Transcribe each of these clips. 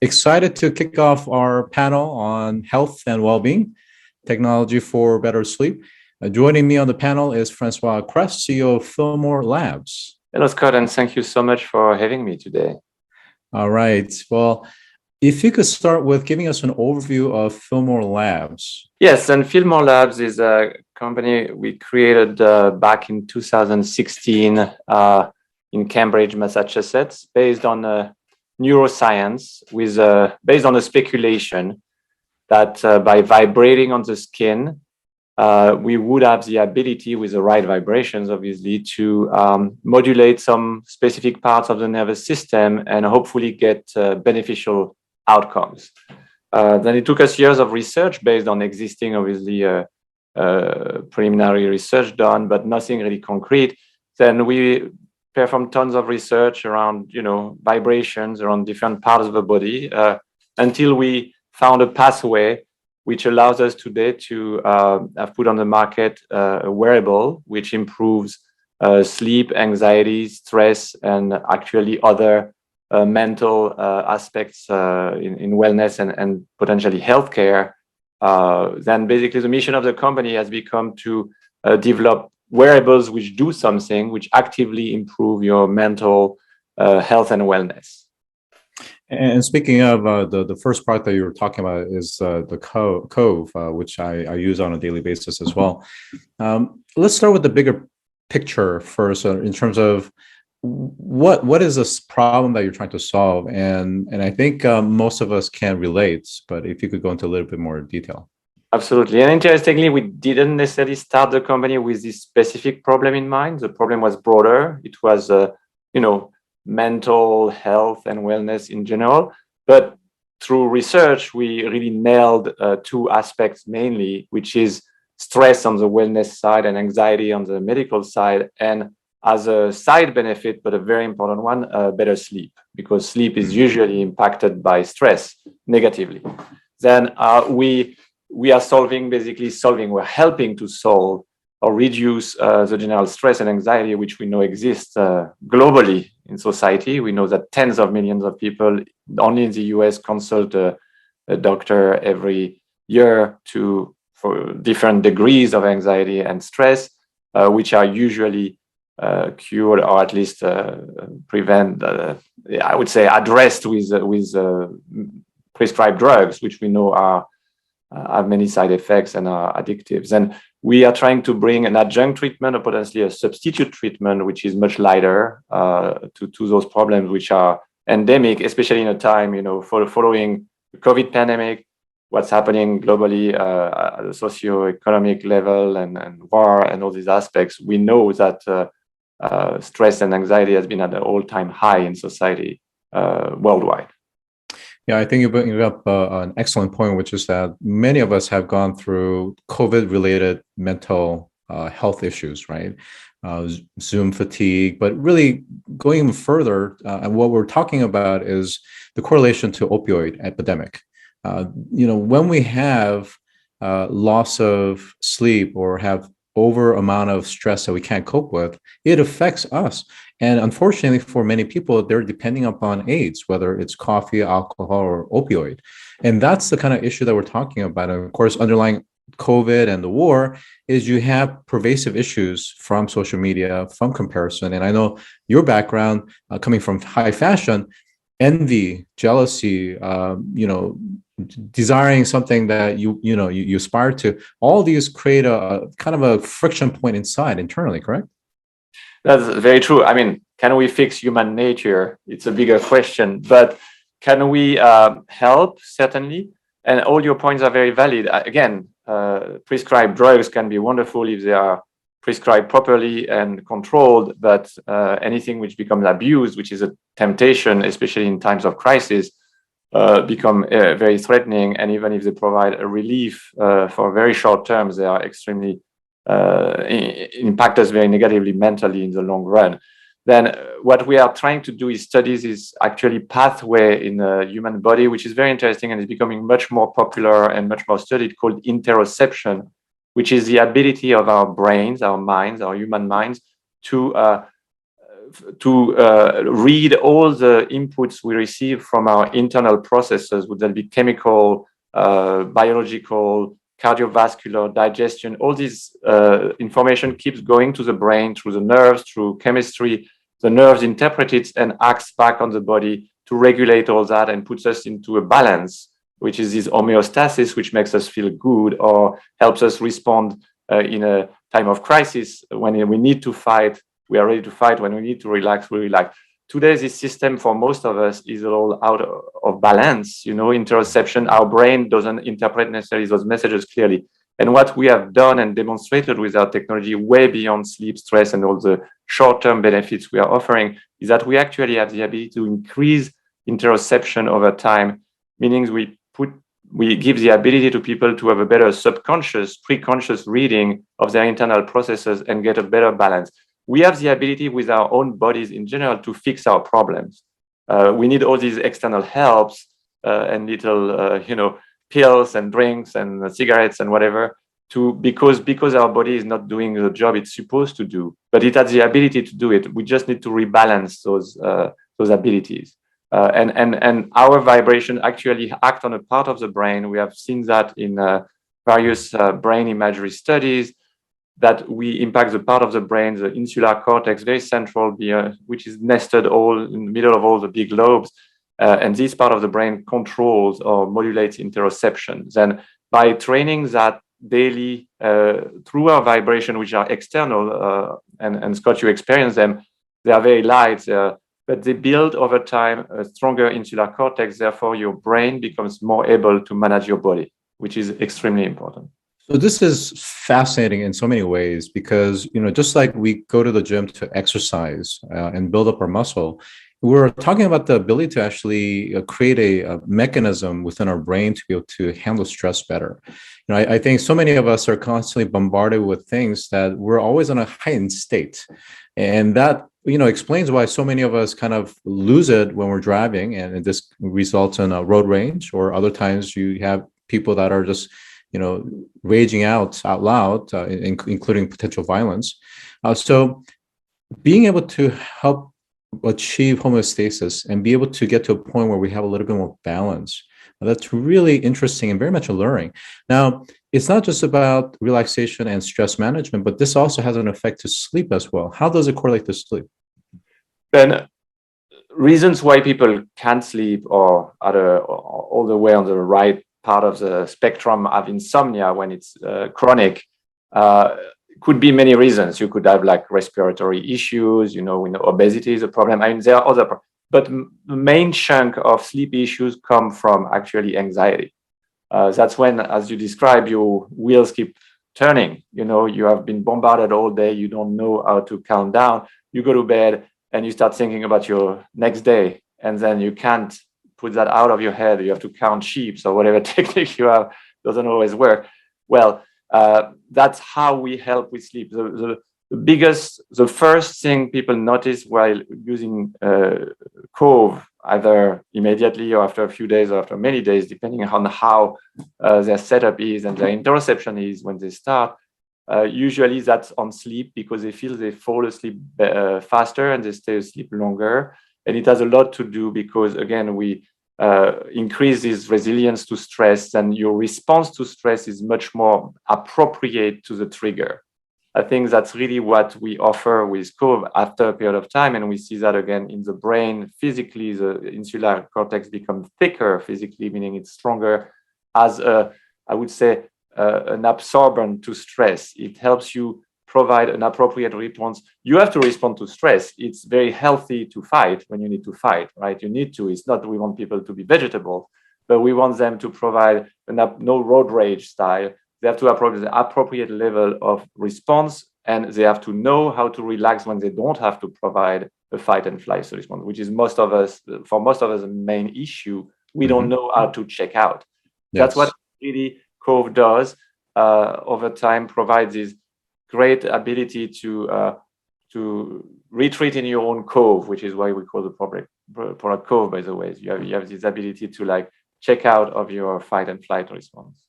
Excited to kick off our panel on health and well-being, technology for better sleep. Joining me on the panel is Francois Kress, CEO of Feelmore Labs. Hello, Scott, and thank you so much for having me today. All right. Well, if you could start with giving us an overview of Feelmore Labs. Yes, and Feelmore Labs is a company we created back in 2016 in Cambridge, Massachusetts, based on neuroscience, based on a speculation that by vibrating on the skin, we would have the ability, with the right vibrations, obviously, to modulate some specific parts of the nervous system and hopefully get beneficial outcomes. Then it took us years of research based on existing, obviously, preliminary research done, but nothing really concrete. Then we performed tons of research around, vibrations around different parts of the body until we found a pathway which allows us today to have put on the market a wearable which improves sleep, anxiety, stress, and actually other mental aspects in wellness and potentially healthcare. Then basically the mission of the company has become to develop wearables which do something, which actively improve your mental health and wellness. And speaking of the first product that you were talking about is the Cove, which I use on a daily basis as well. Let's start with the bigger picture first, in terms of what is this problem that you're trying to solve, and I think most of us can relate. But if you could go into a little bit more detail. Absolutely, and interestingly, we didn't necessarily start the company with this specific problem in mind. The problem was broader. It was, mental health and wellness in general. But through research, we really nailed two aspects mainly, which is stress on the wellness side and anxiety on the medical side. And as a side benefit, but a very important one, better sleep, because sleep is usually impacted by stress negatively. Then we are we're helping to solve or reduce the general stress and anxiety, which we know exists globally in society. We know that tens of millions of people only in the US consult a doctor every year for different degrees of anxiety and stress, which are usually cured or at least I would say addressed with prescribed drugs, which we know have many side effects and are addictives. And we are trying to bring an adjunct treatment or potentially a substitute treatment, which is much lighter to those problems which are endemic, especially in a time, following the COVID pandemic, what's happening globally at a socioeconomic level and war and all these aspects. We know that stress and anxiety has been at an all-time high in society worldwide. Yeah, I think you bring up an excellent point, which is that many of us have gone through COVID-related mental health issues, right? Zoom fatigue, but really going even further, and what we're talking about is the correlation to opioid epidemic. When we have loss of sleep or have over amount of stress that we can't cope with, it affects us. And unfortunately, for many people, they're depending upon aids, whether it's coffee, alcohol, or opioid. And that's the kind of issue that we're talking about. And of course, underlying COVID and the war is you have pervasive issues from social media, from comparison. And I know your background coming from high fashion, envy, jealousy, desiring something that you aspire to, all these create a kind of a friction point internally, correct? That's very true. I mean, can we fix human nature? It's a bigger question, but can we help? Certainly. And all your points are very valid. Again, prescribed drugs can be wonderful if they are prescribed properly and controlled, but anything which becomes abused, which is a temptation, especially in times of crisis, become very threatening. And even if they provide a relief for very short terms, they are extremely impact us very negatively mentally in the long run. Then what we are trying to do is study this actually pathway in the human body, which is very interesting and is becoming much more popular and much more studied, called interoception, which is the ability of our brains, our minds, our human minds to read all the inputs we receive from our internal processes, would that be chemical, biological, cardiovascular, digestion. All this information keeps going to the brain through the nerves, through chemistry. The nerves interpret it and acts back on the body to regulate all that and puts us into a balance, which is this homeostasis, which makes us feel good or helps us respond in a time of crisis. When we need to fight, we are ready to fight. When we need to relax, we relax. Today, this system for most of us is all out of balance. Interoception, our brain doesn't interpret necessarily those messages clearly. And what we have done and demonstrated with our technology, way beyond sleep, stress, and all the short-term benefits we are offering, is that we actually have the ability to increase interoception over time, meaning we give the ability to people to have a better subconscious, pre-conscious reading of their internal processes and get a better balance. We have the ability with our own bodies in general to fix our problems. We need all these external helps and little, pills and drinks and cigarettes and whatever because our body is not doing the job it's supposed to do, but it has the ability to do it. We just need to rebalance those abilities. And our vibration actually act on a part of the brain. We have seen that in various brain imagery studies, that we impact the part of the brain, the insular cortex, very central, which is nested all in the middle of all the big lobes. And this part of the brain controls or modulates interoceptions. And by training that daily through our vibration, which are external, and Scott, you experience them, they are very light, but they build over time a stronger insular cortex. Therefore, your brain becomes more able to manage your body, which is extremely important. So this is fascinating in so many ways because, just like we go to the gym to exercise and build up our muscle, we're talking about the ability to actually create a mechanism within our brain to be able to handle stress better. I think so many of us are constantly bombarded with things that we're always in a heightened state. And that, explains why so many of us kind of lose it when we're driving, and this results in a road rage, or other times you have people that are just raging out loud, including potential violence. So being able to help achieve homeostasis and be able to get to a point where we have a little bit more balance, that's really interesting and very much alluring. Now, it's not just about relaxation and stress management, but this also has an effect to sleep as well. How does it correlate to sleep? Then reasons why people can't sleep or are all the way on the right part of the spectrum have insomnia when it's chronic could be many reasons. You could have like respiratory issues, we know obesity is a problem. I mean, there are other, but the main chunk of sleep issues come from actually anxiety. That's when, as you describe, your wheels keep turning. You have been bombarded all day. You don't know how to calm down. You go to bed and you start thinking about your next day, and then you can't put that out of your head. You have to count sheep or whatever technique you have. Doesn't always work. Well, that's how we help with sleep. The first thing people notice while using Cove, either immediately or after a few days or after many days, depending on how their setup is and their interoception is when they start, usually that's on sleep, because they feel they fall asleep faster and they stay asleep longer. And it has a lot to do because, again, we increase this resilience to stress, and your response to stress is much more appropriate to the trigger. I think that's really what we offer with Cove after a period of time. And we see that again in the brain. Physically, the insular cortex becomes thicker physically, meaning it's stronger as I would say, an absorbent to stress. It helps you provide an appropriate response. You have to respond to stress. It's very healthy to fight when you need to fight, right? You need to. It's not we want people to be vegetables, but we want them to provide no road rage style. They have to approach the appropriate level of response, and they have to know how to relax when they don't have to provide a fight and flight response, which is for most of us, the main issue. We don't know how to check out. Yes. That's what really Cove does over time, provides this great ability to retreat in your own cove, which is why we call the product Cove, by the way. You have this ability to check out of your fight and flight response.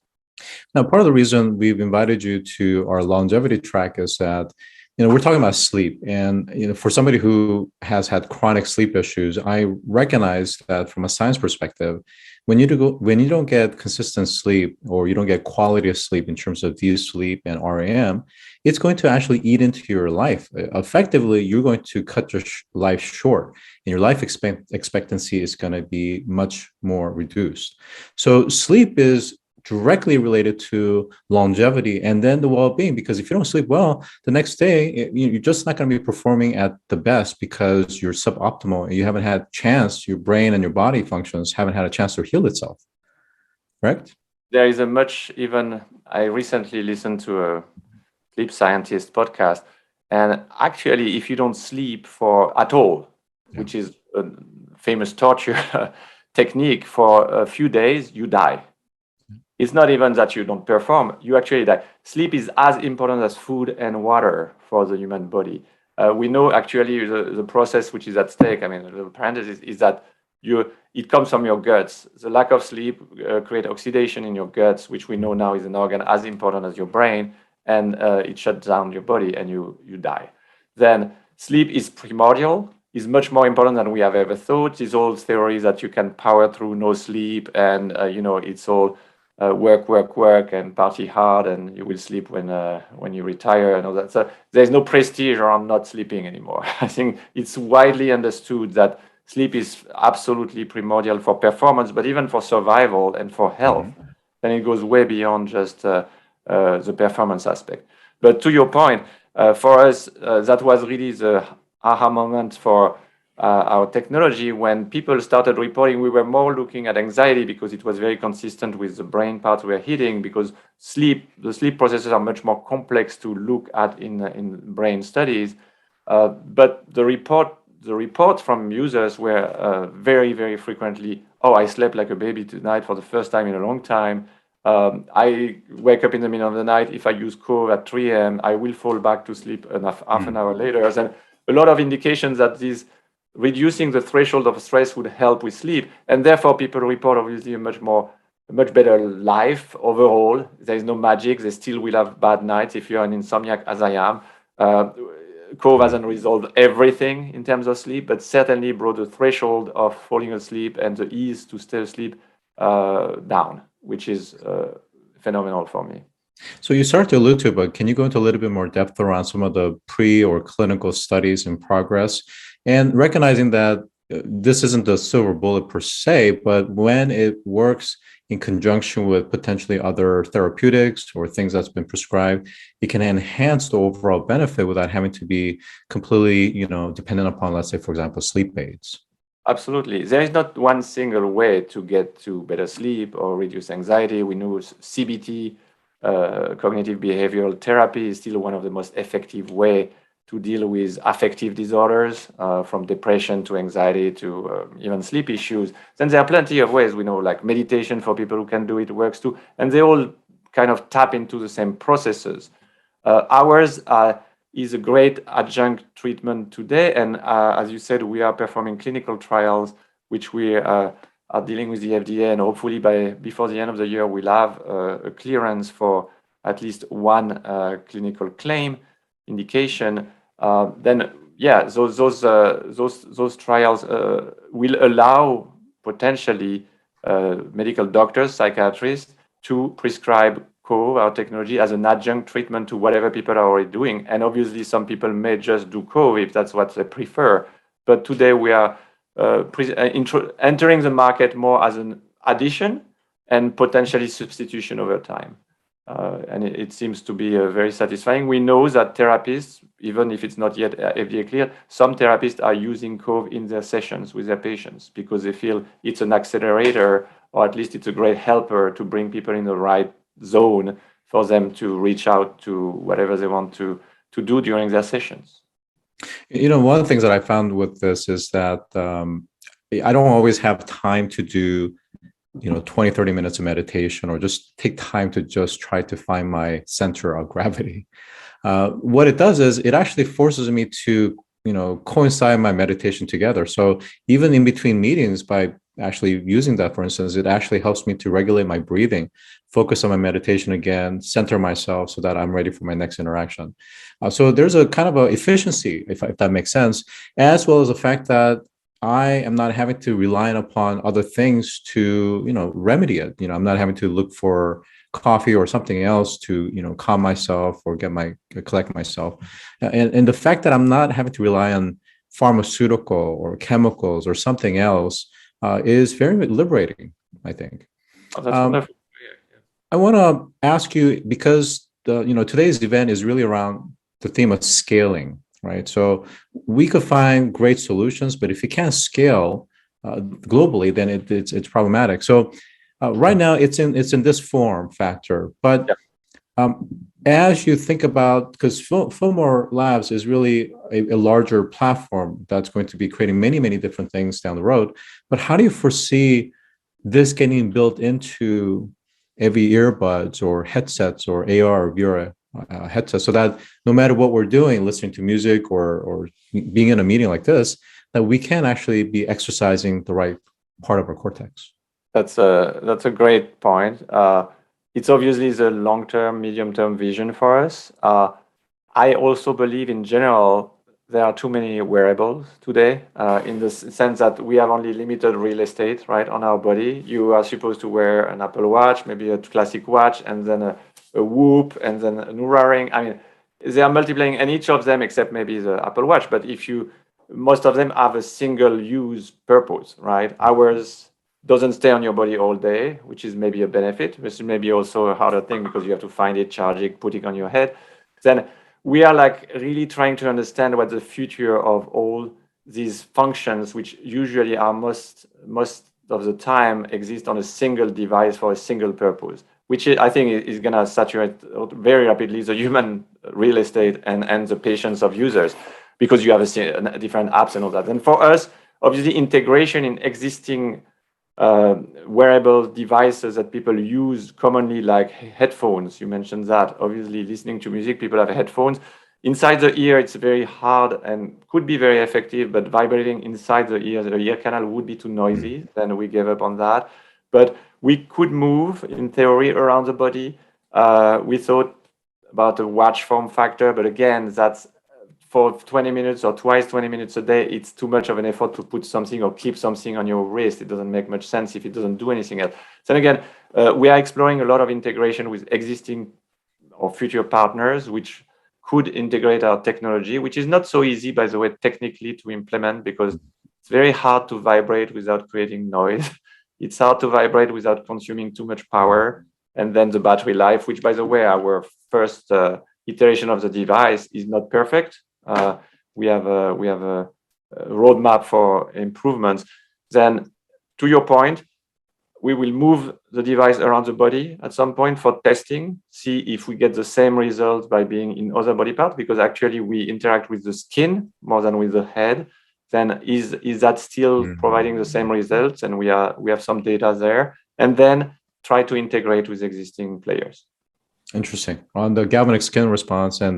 Now, part of the reason we've invited you to our longevity track is that we're talking about sleep, and for somebody who has had chronic sleep issues, I recognize that from a science perspective, when you don't get consistent sleep, or you don't get quality of sleep in terms of deep sleep and REM, it's going to actually eat into your life. Effectively, you're going to cut your life short, and your life expectancy is going to be much more reduced. So sleep is directly related to longevity and then the well-being, because if you don't sleep well, the next day you're just not going to be performing at the best, because you're suboptimal and you haven't had chance, your brain and your body functions haven't had a chance to heal itself. Correct? There is a much, even I recently listened to a sleep scientist podcast, and actually if you don't sleep for at all, which is a famous torture technique, for a few days, you die. It's not even that you don't perform, you actually die. Sleep is as important as food and water for the human body. We know actually the process which is at stake, I mean, the parenthesis is that it comes from your guts. The lack of sleep creates oxidation in your guts, which we know now is an organ as important as your brain, and it shuts down your body and you die. Then sleep is primordial, is much more important than we have ever thought. These old theories that you can power through no sleep, and it's all work, and party hard, and you will sleep when you retire and all that. So there's no prestige around not sleeping anymore. I think it's widely understood that sleep is absolutely primordial for performance, but even for survival and for health. Then it goes way beyond just the performance aspect. But to your point, for us, that was really the aha moment for our technology. When people started reporting, we were more looking at anxiety because it was very consistent with the brain parts we're hitting, because the sleep processes are much more complex to look at in brain studies. But the reports from users were very, very frequently, oh, I slept like a baby tonight for the first time in a long time. I wake up in the middle of the night. If I use Cove at 3 a.m., I will fall back to sleep half an hour later. And a lot of indications that reducing the threshold of stress would help with sleep. And therefore, people report obviously a much better life overall. There is no magic. They still will have bad nights if you're an insomniac, as I am. Cove hasn't resolved everything in terms of sleep, but certainly brought the threshold of falling asleep and the ease to stay asleep down, which is phenomenal for me. So you started to allude to it, but can you go into a little bit more depth around some of the pre or clinical studies in progress, and recognizing that this isn't the silver bullet per se, but when it works in conjunction with potentially other therapeutics or things that's been prescribed, it can enhance the overall benefit without having to be completely, dependent upon, let's say, for example, sleep aids. Absolutely. There is not one single way to get to better sleep or reduce anxiety. We know CBT, cognitive behavioral therapy, is still one of the most effective way to deal with affective disorders, from depression to anxiety to even sleep issues. Then there are plenty of ways, we know, like meditation for people who can do it works too. And they all kind of tap into the same processes. Ours is a great adjunct treatment today. And as you said, we are performing clinical trials, which we are dealing with the FDA. And hopefully before the end of the year, we'll have a clearance for at least one clinical claim indication. Then those trials will allow potentially medical doctors, psychiatrists, to prescribe Cove, our technology, as an adjunct treatment to whatever people are already doing. And obviously some people may just do Cove if that's what they prefer. But today we are entering the market more as an addition and potentially substitution over time. And it seems to be very satisfying. We know that therapists, even if it's not yet FDA cleared, some therapists are using Cove in their sessions with their patients because they feel it's an accelerator, or at least it's a great helper to bring people in the right zone for them to reach out to whatever they want to do during their sessions. One of the things that I found with this is that I don't always have time to do 20, 30 minutes of meditation, or just take time to just try to find my center of gravity. What it does is it actually forces me to, coincide my meditation together. So even in between meetings, by actually using that, for instance, it actually helps me to regulate my breathing, focus on my meditation again, center myself so that I'm ready for my next interaction. So there's a kind of a efficiency, if that makes sense, as well as the fact that I am not having to rely upon other things to, remedy it. I'm not having to look for coffee or something else to, calm myself or collect myself. And the fact that I'm not having to rely on pharmaceutical or chemicals or something else is very liberating, I think. Oh, that's wonderful. I want to ask you, because today's event is really around the theme of scaling, right? So we could find great solutions, but if you can't scale globally, then it's problematic. So right now it's in this form factor, but as you think about, because Feelmore Labs is really a larger platform that's going to be creating many different things down the road, but how do you foresee this getting built into every earbuds or headsets or AR or VR headsets, so that no matter what we're doing, listening to music or being in a meeting like this, that we can actually be exercising the right part of our cortex? That's a great point. It's obviously the long-term, medium-term vision for us. I also believe in general there are too many wearables today, in the sense that we have only limited real estate, right, on our body. You are supposed to wear an Apple Watch, maybe a classic watch, and then a Whoop, and then an Oura ring. I mean, they are multiplying, and each of them, except maybe the Apple Watch, but most of them have a single-use purpose, right? Ours doesn't stay on your body all day, which is maybe a benefit, which is maybe also a harder thing because you have to find it, charge it, put it on your head. Then we are like really trying to understand what the future of all these functions, which usually are most of the time exist on a single device for a single purpose, which I think is going to saturate very rapidly the human real estate and the patience of users, because you have different apps and all that. And for us, obviously, integration in existing wearable devices that people use commonly, like headphones. You mentioned that. Obviously, listening to music, people have headphones. Inside the ear, it's very hard and could be very effective, but vibrating inside the ear canal would be too noisy. Then we gave up on that. But we could move, in theory, around the body. We thought about a watch form factor, but again, that's for 20 minutes or twice 20 minutes a day, it's too much of an effort to put something or keep something on your wrist. It doesn't make much sense if it doesn't do anything else. So again, we are exploring a lot of integration with existing or future partners, which could integrate our technology, which is not so easy, by the way, technically to implement, because it's very hard to vibrate without creating noise. It's hard to vibrate without consuming too much power. And then the battery life, which, by the way, our first iteration of the device is not perfect. We have a roadmap for improvements. Then, to your point, we will move the device around the body at some point for testing, see if we get the same results by being in other body parts, because actually we interact with the skin more than with the head. Then is that still providing the same results? And we have some data there, and then try to integrate with existing players. Interesting. On the galvanic skin response and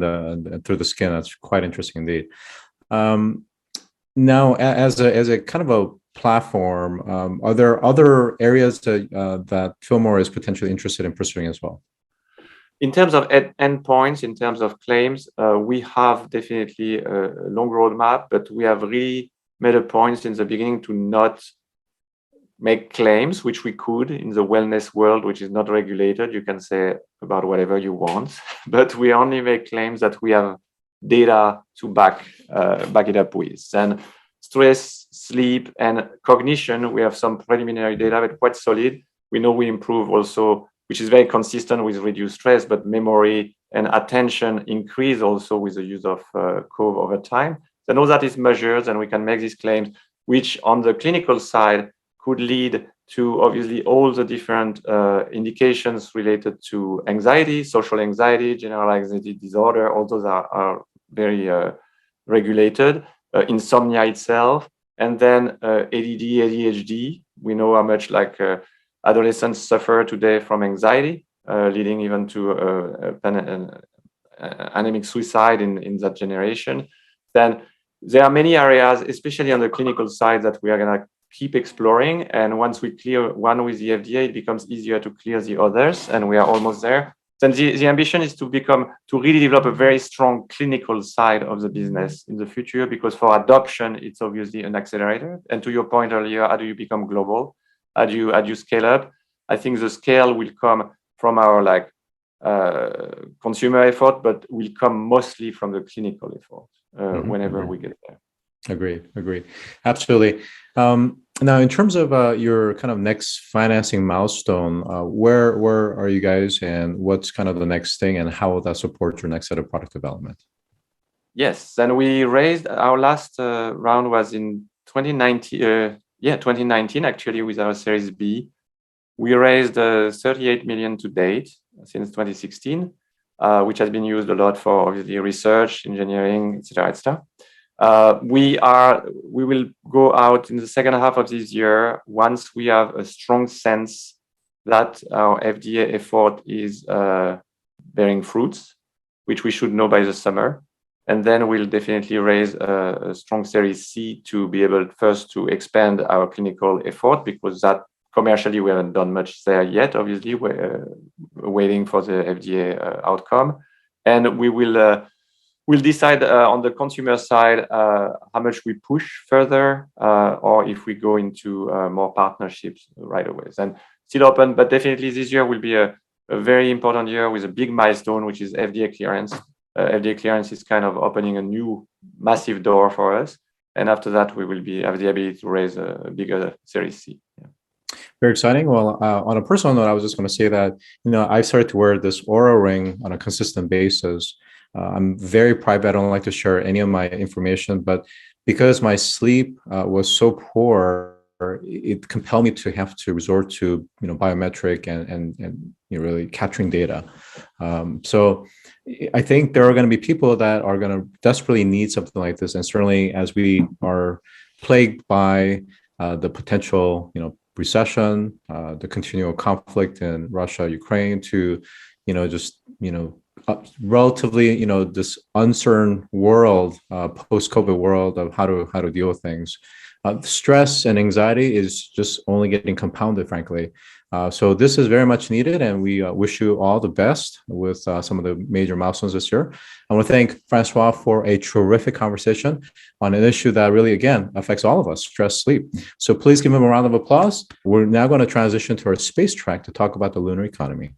through the skin, that's quite interesting indeed. Now, as a kind of a platform, are there other areas that Feelmore is potentially interested in pursuing as well? In terms of endpoints, in terms of claims, we have definitely a long roadmap, but we have really made a point since the beginning to not make claims, which we could in the wellness world, which is not regulated. You can say about whatever you want, but we only make claims that we have data to back it up with. And stress, sleep, and cognition, we have some preliminary data, but quite solid. We know we improve also, which is very consistent with reduced stress, but memory and attention increase also with the use of Cove over time. Then all that is measured, and we can make these claims, which on the clinical side could lead to obviously all the different indications related to anxiety, social anxiety, general anxiety disorder. All those are very regulated. Insomnia itself, and then ADD, ADHD. We know how much adolescents suffer today from anxiety, leading even to anemic suicide in that generation. Then there are many areas, especially on the clinical side, that we are going to keep exploring. And once we clear one with the FDA, it becomes easier to clear the others. And we are almost there. Then the ambition is to really develop a very strong clinical side of the business in the future, because for adoption, it's obviously an accelerator. And to your point earlier, how do you become global? How do you scale up? I think the scale will come from our consumer effort, but will come mostly from the clinical effort whenever we get there. Agreed. Absolutely. Now, in terms of your kind of next financing milestone, where are you guys, and what's kind of the next thing, and how will that support your next set of product development? Yes, and we raised our last round was in 2019. 2019 actually, with our Series B. We raised 38 million to date since 2016, which has been used a lot for obviously research, engineering, etc. We will go out in the second half of this year once we have a strong sense that our FDA effort is bearing fruits, which we should know by the summer. And then we'll definitely raise a strong Series C to be able first to expand our clinical effort, because that commercially we haven't done much there yet. Obviously, we're waiting for the FDA outcome, and we'll decide on the consumer side how much we push further, or if we go into more partnerships right away. And still open, but definitely this year will be a very important year with a big milestone, which is FDA clearance. FDA clearance is kind of opening a new massive door for us. And after that, we will have the ability to raise a bigger Series C. Yeah. Very exciting. Well, on a personal note, I was just going to say that, I've started to wear this Oura ring on a consistent basis. I'm very private. I don't like to share any of my information, but because my sleep was so poor, it compelled me to have to resort to, biometric and really capturing data. So I think there are going to be people that are going to desperately need something like this. And certainly as we are plagued by the potential, recession, the continual conflict in Russia, Ukraine, to, relatively, this uncertain world, post-COVID world of how to deal with things. Stress and anxiety is just only getting compounded, frankly. So this is very much needed, and we wish you all the best with some of the major milestones this year. I want to thank Francois for a terrific conversation on an issue that really, again, affects all of us, stress, sleep. So please give him a round of applause. We're now going to transition to our space track to talk about the lunar economy.